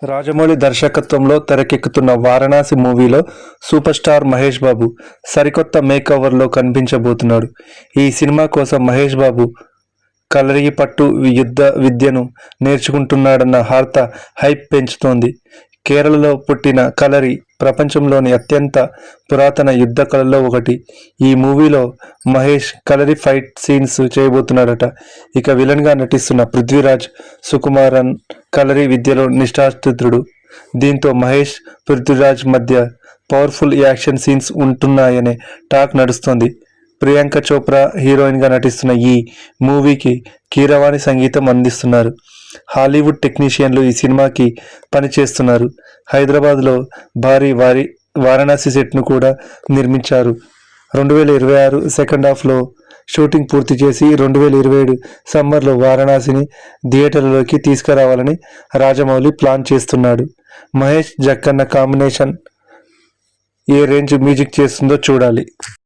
రాజమౌళి దర్శకత్వంలో తెరకెక్కుతున్న వారణాసి మూవీలో సూపర్ స్టార్ మహేష్ బాబు సరికొత్త మేకవర్లో కనిపించబోతున్నాడు. ఈ సినిమా కోసం మహేష్ బాబు కలరిపట్టు యుద్ధ విద్యను నేర్చుకుంటున్నాడన్న వార్త హైప్ పెంచుతోంది. కేరళలో పుట్టిన కలరి ప్రపంచంలోని అత్యంత పురాతన యుద్ధ కళల్లో ఒకటి. ఈ మూవీలో మహేష్ కలరి ఫైట్ సీన్స్ చేయబోతున్నాడట. ఇక విలన్గా నటిస్తున్న పృథ్వీరాజ్ సుకుమారన్ కలరి విద్యలో నిష్ణాతుడు. దీంతో మహేష్ పృథ్వీరాజ్ మధ్య పవర్ఫుల్ యాక్షన్ సీన్స్ ఉంటున్నాయనే టాక్ నడుస్తోంది. ప్రియాంక చోప్రా హీరోయిన్గా నటిస్తున్న ఈ మూవీకి కీరవాణి సంగీతం అందిస్తున్నారు. హాలీవుడ్ టెక్నీషియన్లు ఈ సినిమాకి పనిచేస్తున్నారు. హైదరాబాద్లో భారీ వారణాసి సెట్ను కూడా నిర్మించారు. 2026 సెకండ్ హాఫ్లో షూటింగ్ పూర్తి చేసి 2027 సమ్మర్లో వారణాసిని థియేటర్లలోకి తీసుకురావాలని రాజమౌళి ప్లాన్ చేస్తున్నాడు. మహేష్ జక్కన్న కాంబినేషన్ ఏ రేంజ్ మ్యూజిక్ చేస్తుందో చూడాలి.